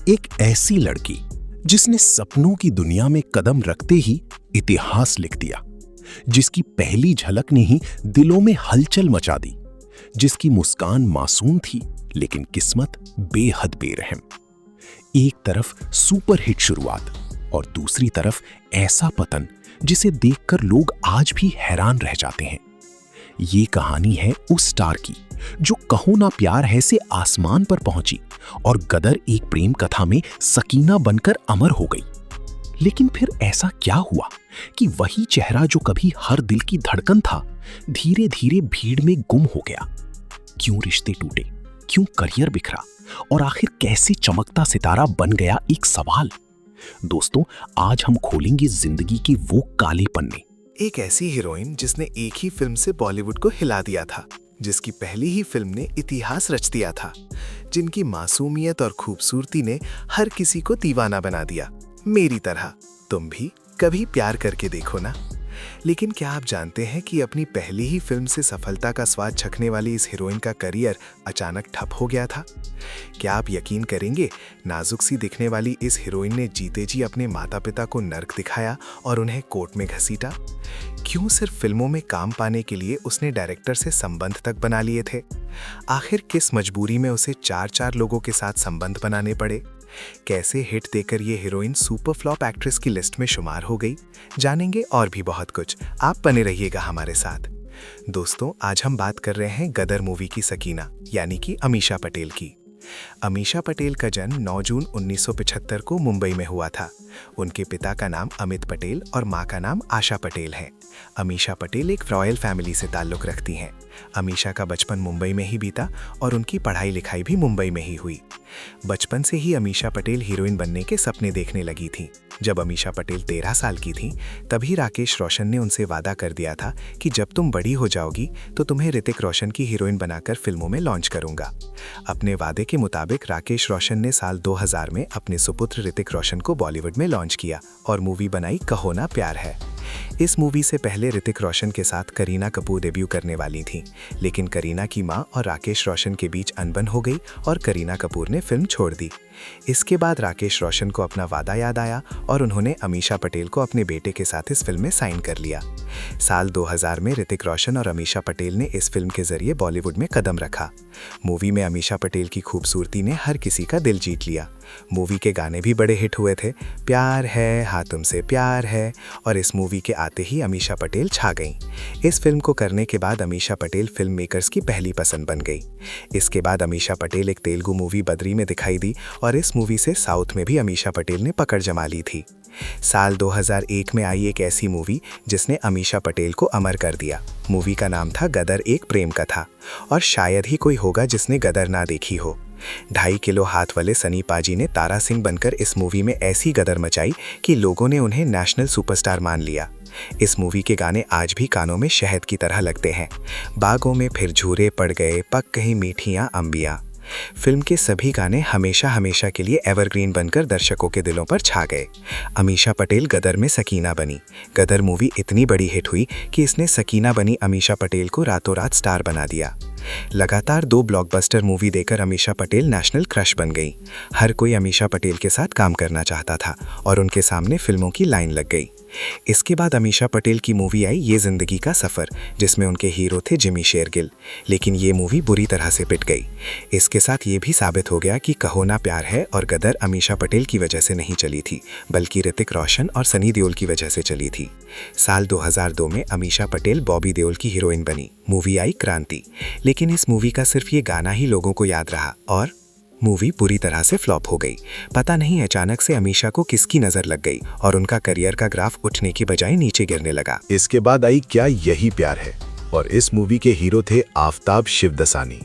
एक ऐसी लड़की जिसने सपनों की दुनिया में कदम रखते ही इतिहास लिख दिया, जिसकी पहली झलक ने ही दिलों में हलचल मचा दी, जिसकी मुस्कान मासूम थी लेकिन किस्मत बेहद बेरहम। एक तरफ सुपरहिट शुरुआत और दूसरी तरफ ऐसा पतन जिसे देखकर लोग आज भी हैरान रह जाते हैं। ये कहानी है उस स्टार की जो कहो ना प्यार है से आसमान पर पहुंची और गदर एक प्रेम कथा में सकीना बनकर अमर हो गई। लेकिन फिर ऐसा क्या हुआ कि वही चेहरा जो कभी हर दिल की धड़कन था, धीरे धीरे भीड़ में गुम हो गया? क्यों रिश्ते टूटे, क्यों करियर बिखरा और आखिर कैसे चमकता सितारा बन गया, एक सवाल। दोस्तों, आज हम खोलेंगे जिंदगी के वो काले पन्ने। एक ऐसी हीरोइन जिसने एक ही फिल्म से बॉलीवुड को हिला दिया था, जिसकी पहली ही फिल्म ने इतिहास रच दिया था, जिनकी मासूमियत और खूबसूरती ने हर किसी को दीवाना बना दिया। मेरी तरह तुम भी कभी प्यार करके देखो ना। लेकिन क्या आप जानते हैं कि अपनी पहली ही फिल्म से सफलता का स्वाद चखने वाली इस हीरोइन का करियर अचानक ठप हो गया था? क्या आप यकीन करेंगे, नाजुक सी दिखने वाली इस हीरोइन ने जीते जी अपने माता पिता को नर्क दिखाया और उन्हें कोर्ट में घसीटा। क्यों सिर्फ फिल्मों में काम पाने के लिए उसने डायरेक्टर से संबंध तक बना लिए थे? आखिर किस मजबूरी में उसे चार लोगों के साथ संबंध बनाने पड़े? कैसे हिट देकर ये हीरोइन सुपर फ्लॉप एक्ट्रेस की लिस्ट में शुमार हो गई? जानेंगे और भी बहुत कुछ। आप बने रहिएगा हमारे साथ। दोस्तों, आज हम बात कर रहे हैं गदर मूवी की सकीना यानी कि अमीषा पटेल की। अमीषा पटेल का जन्म 9 जून 1975 को मुंबई में हुआ था। उनके पिता का नाम अमित पटेल और मां का नाम आशा पटेल है। अमीषा पटेल एक रॉयल फैमिली से ताल्लुक़ रखती हैं। अमीषा का बचपन मुंबई में ही बीता और उनकी पढ़ाई लिखाई भी मुंबई में ही हुई। बचपन से ही अमीषा पटेल हीरोइन बनने के सपने देखने लगी थी। जब अमीषा पटेल 13 साल की थी, तभी राकेश रोशन ने उनसे वादा कर दिया था कि जब तुम बड़ी हो जाओगी तो तुम्हें ऋतिक रोशन की हीरोइन बनाकर फिल्मों में लॉन्च करूंगा। अपने वादे के मुताबिक राकेश रोशन ने साल 2000 में अपने सुपुत्र ऋतिक रोशन को बॉलीवुड में लॉन्च किया और मूवी बनाई कहो ना प्यार है। इस मूवी से पहले ऋतिक रोशन के साथ करीना कपूर डेब्यू करने वाली थी, लेकिन करीना की मां और राकेश रोशन के बीच अनबन हो गई और करीना कपूर ने फिल्म छोड़ दी। इसके बाद राकेश रोशन को अपना वादा याद आया और उन्होंने अमीषा पटेल को अपने बेटे के साथ इस फिल्म में साइन कर लिया। साल 2000 में ऋतिक रोशन और अमीषा पटेल ने इस फिल्म के जरिए बॉलीवुड में कदम रखा। मूवी में अमीषा पटेल की खूबसूरती ने हर किसी का दिल जीत लिया। मूवी के गाने भी बड़े हिट हुए थे, प्यार है, हाँ तुमसे प्यार है, और इस मूवी के आते ही अमीषा पटेल छा गईं। इस फिल्म को करने के बाद अमीषा पटेल फिल्म मेकर्स की पहली पसंद बन गई। इसके बाद अमीषा पटेल एक तेलुगु मूवी बद्री में दिखाई दी और इस मूवी से साउथ में भी अमीषा पटेल ने पकड़ जमा ली थी। साल 2001 में आई एक ऐसी मूवी जिसने अमीषा पटेल को अमर कर दिया। मूवी का नाम था गदर एक प्रेम कथा, और शायद ही कोई होगा जिसने गदर ना देखी हो। 2.5 किलो हाथ वाले सनी पाजी ने तारा सिंह बनकर इस मूवी में ऐसी गदर मचाई कि लोगों ने उन्हें नेशनल सुपरस्टार मान लिया। इस मूवी के गाने आज भी कानों में शहद की तरह लगते हैं। बागों में फिर झूरे पड़ गए, पक कहीं मीठियाँ अंबियाँ। फिल्म के सभी गाने हमेशा हमेशा के लिए एवरग्रीन बनकर दर्शकों के दिलों पर छा गए। अमीषा पटेल गदर में सकीना बनी। गदर मूवी इतनी बड़ी हिट हुई कि इसने सकीना बनी अमीषा पटेल को रातों रात स्टार बना दिया। लगातार 2 ब्लॉकबस्टर मूवी देकर अमीषा पटेल नेशनल क्रश बन गई। हर कोई अमीषा पटेल के साथ काम करना चाहता था और उनके सामने फिल्मों की लाइन लग गई। इसके बाद अमीषा पटेल की मूवी आई ये जिंदगी का सफ़र, जिसमें उनके हीरो थे जिमी शेरगिल, लेकिन ये मूवी बुरी तरह से पिट गई। इसके साथ ये भी साबित हो गया कि कहो ना प्यार है और गदर अमीषा पटेल की वजह से नहीं चली थी, बल्कि ऋतिक रोशन और सनी देओल की वजह से चली थी। साल 2002 में अमीषा पटेल बॉबी देओल की हीरोइन बनी। मूवी आई क्रांति, लेकिन इस मूवी का सिर्फ ये गाना ही लोगों को याद रहा और मूवी पूरी तरह से फ्लॉप हो गई। पता नहीं अचानक से अमीषा को किसकी नजर लग गई और उनका करियर का ग्राफ उठने की बजाय नीचे गिरने लगा। इसके बाद आई क्या यही प्यार है, और इस मूवी के हीरो थे आफताब शिवदसानी।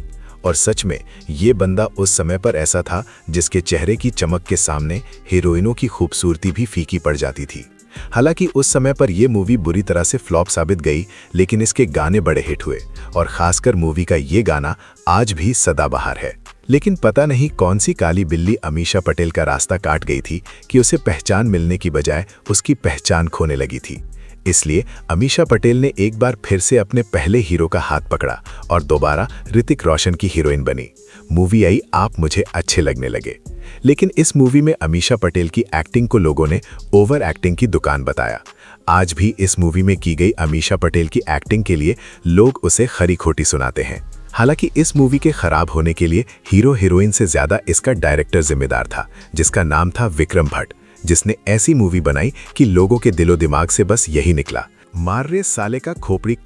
और सच में ये बंदा उस समय पर ऐसा था जिसके चेहरे की चमक के सामने हीरोइनों की खूबसूरती भी फीकी पड़ जाती थी। हालांकि उस समय पर यह मूवी बुरी तरह से फ्लॉप साबित गई, लेकिन इसके गाने बड़े हिट हुए और खासकर मूवी का ये गाना आज भी सदाबहार है। लेकिन पता नहीं कौन सी काली बिल्ली अमीषा पटेल का रास्ता काट गई थी कि उसे पहचान मिलने की बजाय उसकी पहचान खोने लगी थी। इसलिए अमीषा पटेल ने एक बार फिर से अपने पहले हीरो का हाथ पकड़ा और दोबारा ऋतिक रोशन की हीरोइन बनी। मूवी आई आप मुझे अच्छे लगने लगे। लेकिन इस मूवी में अमीषा पटेल की एक्टिंग को लोगों ने ओवर एक्टिंग की दुकान बताया। आज भी इस मूवी में की गई अमीषा पटेल की एक्टिंग के लिए लोग उसे खरी खोटी सुनाते हैं। हालांकि इस मूवी के खराब होने के लिए हीरो हीरोइन से ज्यादा इसका डायरेक्टर जिम्मेदार था, जिसका नाम था विक्रम भट्ट, जिसने ऐसी मूवी बनाई कि लोगों के दिलो दिमाग से बस यही निकला, मार रे साले का खोपड़ी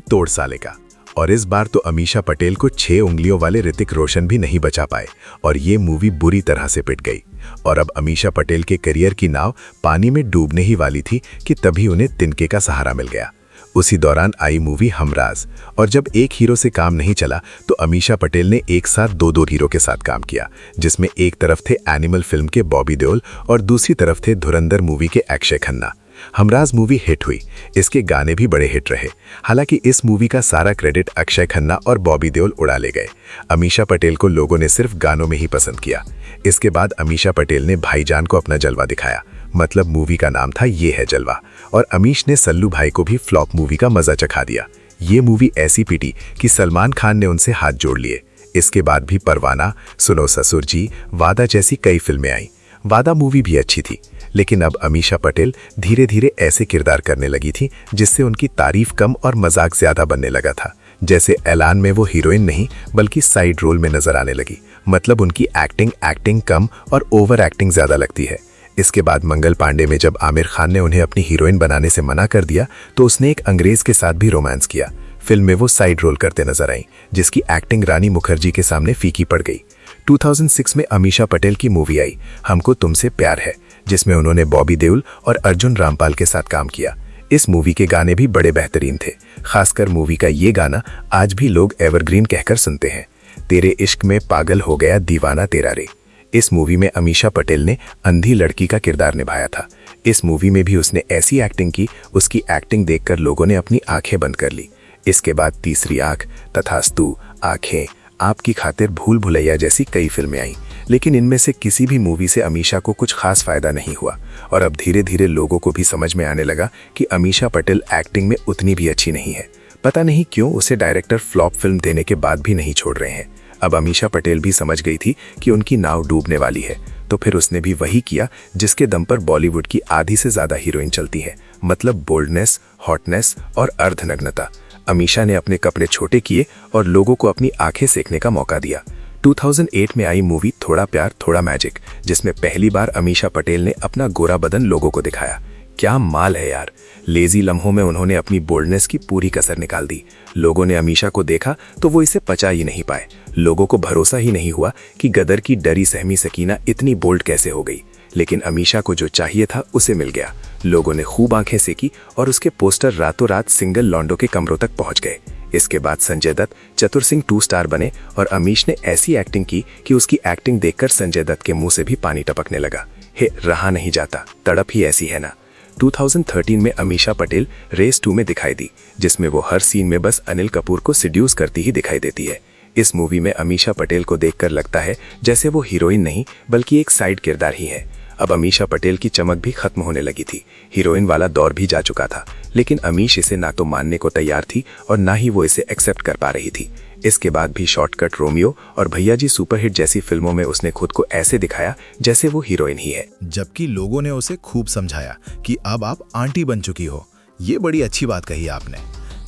तोड़ साले का। और इस बार तो अमीषा पटेल को 6 उंगलियों वाले ऋतिक रोशन भी नहीं बचा पाए और ये मूवी बुरी तरह से पिट गई। और अब अमीषा पटेल के करियर की नाव पानी में डूबने ही वाली थी कि तभी उन्हें तिनके का सहारा मिल गया। उसी दौरान आई मूवी हमराज, और जब एक हीरो से काम नहीं चला तो अमीषा पटेल ने एक साथ दो हीरो के साथ काम किया, जिसमें एक तरफ थे एनिमल फिल्म के बॉबी देओल और दूसरी तरफ थे धुरंधर मूवी के अक्षय खन्ना। हमराज मूवी हिट हुई, इसके गाने भी बड़े हिट रहे। हालांकि इस मूवी का सारा क्रेडिट अक्षय खन्ना और बॉबी देओल उड़ा ले गए। अमीषा पटेल को लोगों ने सिर्फ गानों में ही पसंद किया। इसके बाद अमीषा पटेल ने भाईजान को अपना जलवा दिखाया, मतलब मूवी का नाम था ये है जलवा, और अमीश ने सल्लू भाई को भी फ्लॉप मूवी का मजा चखा दिया। ये मूवी ऐसी पिटी कि सलमान खान ने उनसे हाथ जोड़ लिए। इसके बाद भी परवाना, सुनो ससुर जी, वादा जैसी कई फिल्में आई। वादा मूवी भी अच्छी थी, लेकिन अब अमीषा पटेल धीरे धीरे ऐसे किरदार करने लगी थी जिससे उनकी तारीफ कम और मजाक ज्यादा बनने लगा था। जैसे ऐलान में वो हीरोइन नहीं बल्कि साइड रोल में नजर आने लगी, मतलब उनकी एक्टिंग कम और ओवर एक्टिंग ज्यादा लगती है। इसके बाद मंगल पांडे में जब आमिर खान ने उन्हें अपनी हीरोइन बनाने से मना कर दिया तो उसने एक अंग्रेज के साथ भी रोमांस किया। फिल्म में वो साइड रोल करते नजर आई, जिसकी एक्टिंग रानी मुखर्जी के सामने फीकी पड़ गई। 2006 में अमीषा पटेल की मूवी आई हमको तुमसे प्यार है, जिसमें उन्होंने बॉबी देओल और अर्जुन रामपाल के साथ काम किया। इस मूवी के गाने भी बड़े बेहतरीन थे, खासकर मूवी का ये गाना आज भी लोग एवरग्रीन कहकर सुनते हैं, तेरे इश्क में पागल हो गया दीवाना तेरा रे। इस मूवी में अमीषा पटेल ने अंधी लड़की का किरदार निभाया था। इस मूवी में भी उसने ऐसी एक्टिंग की, उसकी एक्टिंग देखकर लोगों ने अपनी आंखें बंद कर ली। इसके बाद तीसरी आंख, तथास्तु, आंखें, आपकी खातिर, भूल भुलैया जैसी कई फिल्में आई, लेकिन इनमें से किसी भी मूवी से अमीषा को कुछ खास फायदा नहीं हुआ। और अब धीरे धीरे लोगों को भी समझ में आने लगा कि अमीषा पटेल एक्टिंग में उतनी भी अच्छी नहीं है। पता नहीं क्यों उसे डायरेक्टर फ्लॉप फिल्म देने के बाद भी नहीं छोड़ रहे हैं। अब अमीषा पटेल भी समझ गई थी कि उनकी नाव डूबने वाली है, तो फिर उसने भी वही किया जिसके दम पर बॉलीवुड की आधी से ज्यादा हीरोइन चलती है, मतलब बोल्डनेस, हॉटनेस और अर्धनग्नता। अमीषा ने अपने कपड़े छोटे किए और लोगों को अपनी आंखें सेकने का मौका दिया। 2008 में आई मूवी थोड़ा प्यार थोड़ा मैजिक, जिसमें पहली बार अमीषा पटेल ने अपना गोरा बदन लोगों को दिखाया। क्या माल है यार, लेजी लम्हों में उन्होंने अपनी बोल्डनेस की पूरी कसर निकाल दी। लोगों ने अमीषा को देखा तो वो इसे पचा ही नहीं पाए। लोगों को भरोसा ही नहीं हुआ कि गदर की डरी सहमी सकीना इतनी बोल्ड कैसे हो गई, लेकिन अमीषा को जो चाहिए था उसे मिल गया। लोगों ने खूब आंखें सेकी और उसके पोस्टर रातों रात सिंगल लॉन्डो के कमरों तक पहुंच गए। इसके बाद संजय दत्त चतुर सिंह 2 स्टार बने और अमीश ने ऐसी एक्टिंग की कि उसकी एक्टिंग देखकर संजय दत्त के मुंह से भी पानी टपकने लगा। हे रहा नहीं जाता, तड़प ही ऐसी है ना। 2013 में अमीषा पटेल रेस 2 में दिखाई दी, जिसमें वो हर सीन में बस अनिल कपूर को सिड्यूस करती ही दिखाई देती है। इस मूवी में अमीषा पटेल को देखकर लगता है जैसे वो हीरोइन नहीं बल्कि एक साइड किरदार ही है। अब अमीषा पटेल की चमक भी खत्म होने लगी थी, हीरोइन वाला दौर भी जा चुका था, लेकिन अमीश इसे ना तो मानने को तैयार थी और ना ही वो इसे एक्सेप्ट कर पा रही थी। इसके बाद भी शॉर्टकट, रोमियो और भैया जी सुपरहिट जैसी फिल्मों में उसने खुद को ऐसे दिखाया जैसे वो हीरोइन ही है। जबकि लोगों ने उसे खूब समझाया कि अब आप आंटी बन चुकी हो। ये बड़ी अच्छी बात कही आपने,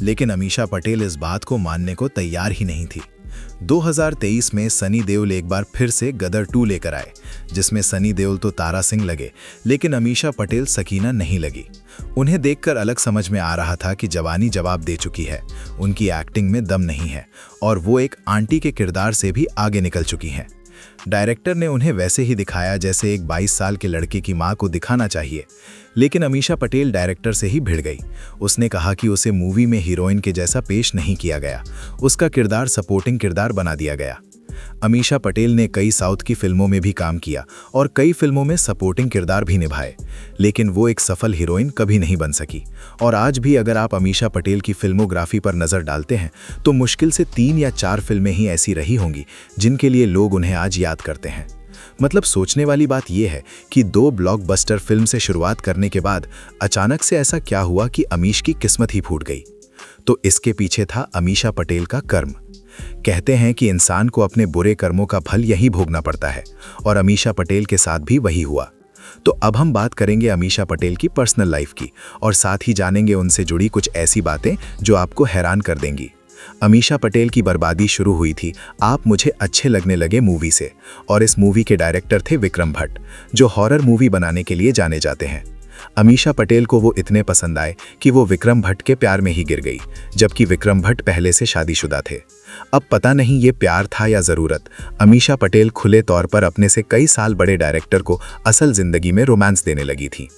लेकिन अमीषा पटेल इस बात को मानने को तैयार ही नहीं थी। 2023 में सनी देओल एक बार फिर से गदर 2 लेकर आए, जिसमें सनी देओल तो तारा सिंह लगे, लेकिन अमीषा पटेल सकीना नहीं लगी। उन्हें देखकर अलग समझ में आ रहा था कि जवानी जवाब दे चुकी है, उनकी एक्टिंग में दम नहीं है और वो एक आंटी के किरदार से भी आगे निकल चुकी हैं। डायरेक्टर ने उन्हें वैसे ही दिखाया जैसे एक 22 साल के लड़के की मां को दिखाना चाहिए, लेकिन अमीषा पटेल डायरेक्टर से ही भिड़ गई। उसने कहा कि उसे मूवी में हीरोइन के जैसा पेश नहीं किया गया, उसका किरदार सपोर्टिंग किरदार बना दिया गया। अमीषा पटेल ने कई साउथ की फिल्मों में भी काम किया और कई फिल्मों में सपोर्टिंग किरदार भी निभाए, लेकिन वो एक सफल हीरोइन कभी नहीं बन सकी। और आज भी अगर आप अमीषा पटेल की फिल्मोग्राफी पर नज़र डालते हैं तो मुश्किल से 3 या 4 फिल्में ही ऐसी रही होंगी जिनके लिए लोग उन्हें आज याद करते हैं। मतलब सोचने वाली बात यह है कि 2 ब्लॉकबस्टर फिल्म से शुरुआत करने के बाद अचानक से ऐसा क्या हुआ कि अमीश की किस्मत ही फूट गई। तो इसके पीछे था अमीषा पटेल का कर्म। कहते हैं कि इंसान को अपने बुरे कर्मों का फल यही भोगना पड़ता है, और अमीषा पटेल के साथ भी वही हुआ। तो अब हम बात करेंगे अमीषा पटेल की पर्सनल लाइफ की, और साथ ही जानेंगे उनसे जुड़ी कुछ ऐसी बातें जो आपको हैरान कर देंगी। अमीषा पटेल की बर्बादी शुरू हुई थी आप मुझे अच्छे लगने लगे मूवी से, और इस मूवी के डायरेक्टर थे विक्रम भट्ट, जो हॉरर मूवी बनाने के लिए जाने जाते हैं। अमीषा पटेल को वो इतने पसंद आए कि वो विक्रम भट्ट के प्यार में ही गिर गई, जबकि विक्रम भट्ट पहले से शादीशुदा थे। अब पता नहीं ये प्यार था या ज़रूरत, अमीषा पटेल खुले तौर पर अपने से कई साल बड़े डायरेक्टर को असल जिंदगी में रोमांस देने लगी थी।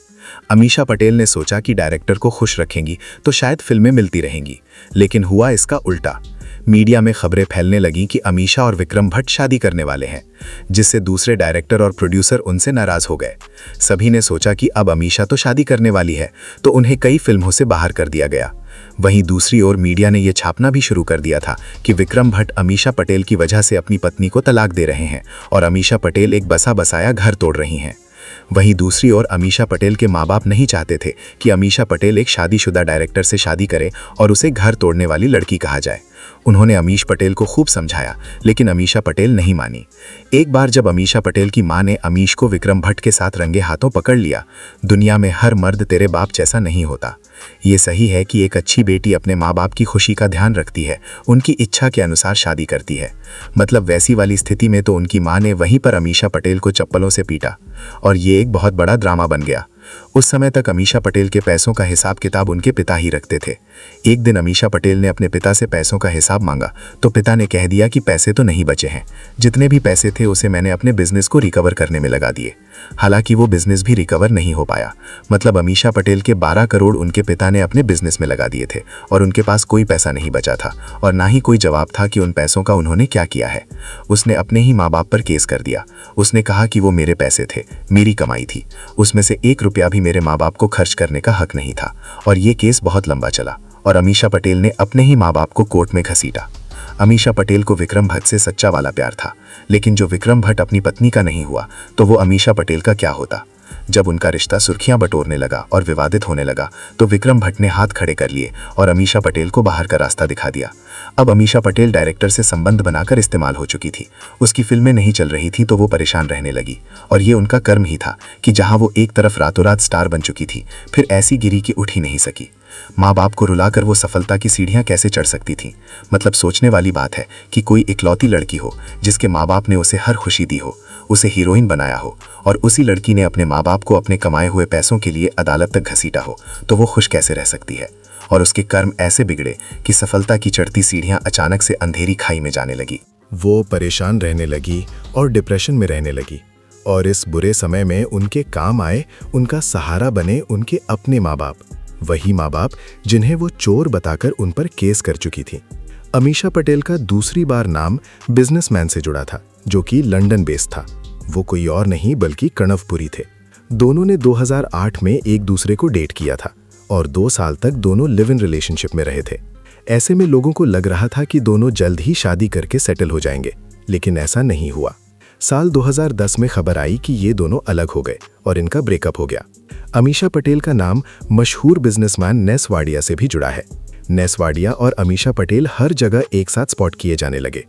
अमीषा पटेल ने सोचा कि डायरेक्टर को खुश रखेंगी तो शायद फिल्में मिलती रहेंगी, लेकिन हुआ इसका उल्टा। मीडिया में खबरें फैलने लगीं कि अमीषा और विक्रम भट्ट शादी करने वाले हैं, जिससे दूसरे डायरेक्टर और प्रोड्यूसर उनसे नाराज हो गए। सभी ने सोचा कि अब अमीषा तो शादी करने वाली है, तो उन्हें कई फिल्मों से बाहर कर दिया गया। वहीं दूसरी ओर मीडिया ने यह छापना भी शुरू कर दिया था कि विक्रम भट्ट अमीषा पटेल की वजह से अपनी पत्नी को तलाक दे रहे हैं और अमीषा पटेल एक बसा बसाया घर तोड़ रही हैं। वहीं दूसरी ओर अमीषा पटेल के माँ बाप नहीं चाहते थे कि अमीषा पटेल एक शादीशुदा डायरेक्टर से शादी करे और उसे घर तोड़ने वाली लड़की कहा जाए। उन्होंने अमीश पटेल को खूब समझाया, लेकिन अमीषा पटेल नहीं मानी। एक बार जब अमीषा पटेल की मां ने अमीश को विक्रम भट्ट के साथ रंगे हाथों पकड़ लिया, दुनिया में हर मर्द तेरे बाप जैसा नहीं होता। ये सही है कि एक अच्छी बेटी अपने माँ बाप की खुशी का ध्यान रखती है, उनकी इच्छा के अनुसार शादी करती है। मतलब वैसी वाली स्थिति में तो उनकी मां ने वहीं पर अमीषा पटेल को चप्पलों से पीटा, और ये एक बहुत बड़ा ड्रामा बन गया। उस समय तक अमीषा पटेल के पैसों का हिसाब किताब उनके पिता ही रखते थे। एक दिन अमीषा पटेल ने अपने पिता से पैसों का हिसाब मांगा तो पिता ने कह दिया कि पैसे तो नहीं बचे हैं, जितने भी पैसे थे उसे मैंने अपने बिजनेस को रिकवर करने में लगा दिए। हालांकि वो बिजनेस भी रिकवर नहीं हो पाया। मतलब अमीषा पटेल के 12 करोड़ उनके पिता ने अपने बिजनेस में लगा दिए थे और उनके पास कोई पैसा नहीं बचा था, और ना ही कोई जवाब था कि उन पैसों का उन्होंने क्या किया है। उसने अपने ही माँ बाप पर केस कर दिया। उसने कहा कि वो मेरे पैसे थे, मेरी कमाई थी, उसमें से 1 रुपया भी मेरे माँ बाप को खर्च करने का हक नहीं था। और ये केस बहुत लंबा चला और अमीषा पटेल ने अपने ही माँ बाप को कोर्ट में घसीटा। अमीषा पटेल को विक्रम भट्ट से सच्चा वाला प्यार था, लेकिन जो विक्रम भट्ट अपनी पत्नी का नहीं हुआ तो वो अमीषा पटेल का क्या होता। जब उनका रिश्ता सुर्खियां बटोरने लगा और विवादित होने लगा तो विक्रम भट्ट ने हाथ खड़े कर लिए और अमीषा पटेल को बाहर का रास्ता दिखा दिया। अब अमीषा पटेल डायरेक्टर से संबंध बनाकर इस्तेमाल हो चुकी थी। उसकी फिल्में नहीं चल रही थी तो वो परेशान रहने लगी, और ये उनका कर्म ही था कि जहां वो एक तरफ रातों रात स्टार बन चुकी थी, फिर ऐसी गिरी कि उठ ही नहीं सकी। माँ बाप को रुलाकर वो सफलता की सीढ़ियां कैसे चढ़ सकती थी। मतलब सोचने वाली बात है कि कोई इकलौती लड़की हो जिसके माँ बाप ने उसे हर खुशी दी हो, उसे हीरोइन बनाया हो, और उसी लड़की ने अपने माँ बाप को अपने कमाए हुए पैसों के लिए अदालत तक घसीटा हो, तो वो खुश कैसे रह सकती है। और उसके कर्म ऐसे बिगड़े कि सफलता की चढ़ती सीढ़ियां अचानक से अंधेरी खाई में जाने लगी। वो परेशान रहने लगी और डिप्रेशन में रहने लगी, और इस बुरे समय में उनके काम आए, उनका सहारा बने उनके अपने माँ बाप, वही माँ बाप जिन्हें वो चोर बताकर उन पर केस कर चुकी थी। अमीषा पटेल का दूसरी बार नाम बिजनेसमैन से जुड़ा था, जो कि लंदन बेस्ड था। वो कोई और नहीं बल्कि कणवपुरी थे। दोनों ने 2008 में एक दूसरे को डेट किया था और 2 साल तक दोनों लिव इन रिलेशनशिप में रहे थे। ऐसे में लोगों को लग रहा था कि दोनों जल्द ही शादी करके सेटल हो जाएंगे, लेकिन ऐसा नहीं हुआ। साल 2010 में खबर आई कि ये दोनों अलग हो गए और इनका ब्रेकअप हो गया। अमीषा पटेल का नाम मशहूर बिजनेसमैन नेस वाडिया से भी जुड़ा है। नेस वाडिया और अमीषा पटेल हर जगह एक साथ स्पॉट किए जाने लगे।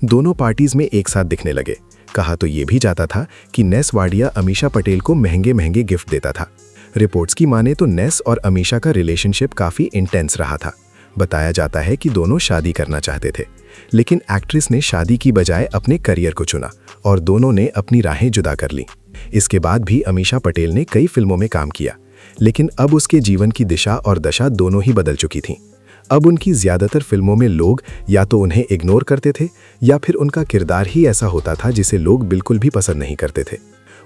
दोनों पार्टीज में एक साथ दिखने लगे। कहा तो ये भी जाता था कि नेस वाडिया अमीषा पटेल को महंगे महंगे गिफ्ट देता था। रिपोर्ट्स की माने तो नेस और अमीषा का रिलेशनशिप काफी इंटेंस रहा था। बताया जाता है कि दोनों शादी करना चाहते थे, लेकिन एक्ट्रेस ने शादी की बजाय अपने करियर को चुना और दोनों ने अपनी राहें जुदा कर ली। इसके बाद भी अमीषा पटेल ने कई फिल्मों में काम किया, लेकिन अब उसके जीवन की दिशा और दशा दोनों ही बदल चुकी थी। अब उनकी ज्यादातर फिल्मों में लोग या तो उन्हें इग्नोर करते थे या फिर उनका किरदार ही ऐसा होता था जिसे लोग बिल्कुल भी पसंद नहीं करते थे।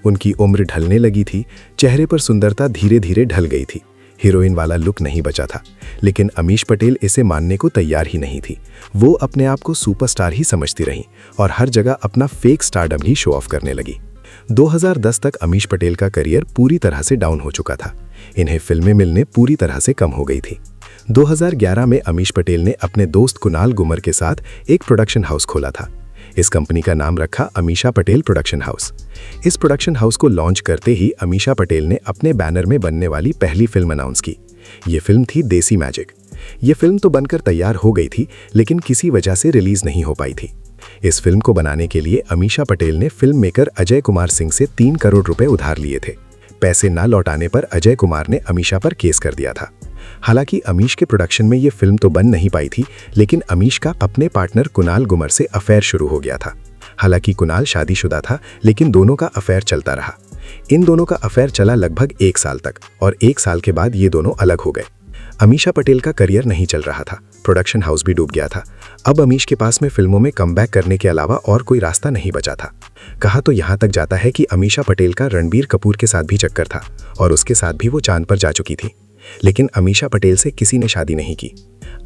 उनकी उम्र ढलने लगी थी, चेहरे पर सुंदरता धीरे धीरे ढल गई थी, हीरोइन वाला लुक नहीं बचा था। लेकिन अमीश पटेल इसे मानने को तैयार ही नहीं थी। वो अपने आप को सुपरस्टार ही समझती रही और हर जगह अपना फेक स्टारडम ही शो ऑफ करने लगी। 2010 तक अमीश पटेल का करियर पूरी तरह से डाउन हो चुका था। इन्हें फिल्में मिलने पूरी तरह से कम हो गई थी। 2011 में अमीश पटेल ने अपने दोस्त कुणाल गुमर के साथ एक प्रोडक्शन हाउस खोला था। इस कंपनी का नाम रखा अमीषा पटेल प्रोडक्शन हाउस। इस प्रोडक्शन हाउस को लॉन्च करते ही अमीषा पटेल ने अपने बैनर में बनने वाली पहली फिल्म अनाउंस की। ये फिल्म थी देसी मैजिक। ये फिल्म तो बनकर तैयार हो गई थी, लेकिन किसी वजह से रिलीज नहीं हो पाई थी। इस फिल्म को बनाने के लिए अमीषा पटेल ने फिल्म मेकर अजय कुमार सिंह से 3 करोड़ रुपए उधार लिए थे। पैसे न लौटाने पर अजय कुमार ने अमीषा पर केस कर दिया था। हालांकि अमीश के प्रोडक्शन में ये फिल्म तो बन नहीं पाई थी, लेकिन अमीश का अपने पार्टनर कुणाल गुमर से अफेयर शुरू हो गया था। हालांकि कुणाल शादीशुदा था, लेकिन दोनों का अफेयर चलता रहा। इन दोनों का अफेयर चला लगभग 1 साल तक, और 1 साल के बाद ये दोनों अलग हो गए। अमीषा पटेल का करियर नहीं चल रहा था, प्रोडक्शन हाउस भी डूब गया था। अब अमीश के पास में फिल्मों में कमबैक करने के अलावा और कोई रास्ता नहीं बचा था। कहा तो यहाँ तक जाता है कि अमीषा पटेल का रणबीर कपूर के साथ भी चक्कर था, और उसके साथ भी वो चांद पर जा चुकी थी। लेकिन अमीषा पटेल से किसी ने शादी नहीं की।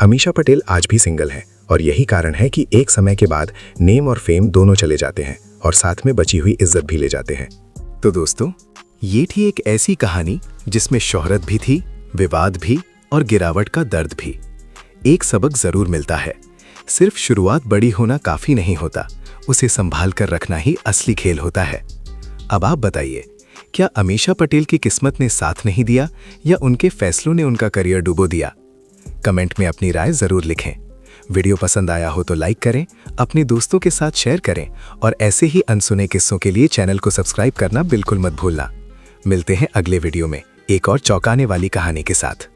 अमीषा पटेल आज भी सिंगल है, और यही कारण है कि एक समय के बाद नेम और फेम दोनों चले जाते हैं, और साथ में बची हुई इज्जत भी ले जाते हैं। तो दोस्तों, ये थी एक ऐसी कहानी जिसमें शोहरत भी थी, विवाद भी और गिरावट का दर्द भी। एक सबक जरूर मिलता है, सिर्फ शुरुआत बड़ी होना काफी नहीं होता, उसे संभाल कर रखना ही असली खेल होता है। अब आप बताइए, क्या अमीषा पटेल की किस्मत ने साथ नहीं दिया, या उनके फैसलों ने उनका करियर डुबो दिया? कमेंट में अपनी राय जरूर लिखें। वीडियो पसंद आया हो तो लाइक करें, अपने दोस्तों के साथ शेयर करें, और ऐसे ही अनसुने किस्सों के लिए चैनल को सब्सक्राइब करना बिल्कुल मत भूलना। मिलते हैं अगले वीडियो में एक और चौंकाने वाली कहानी के साथ।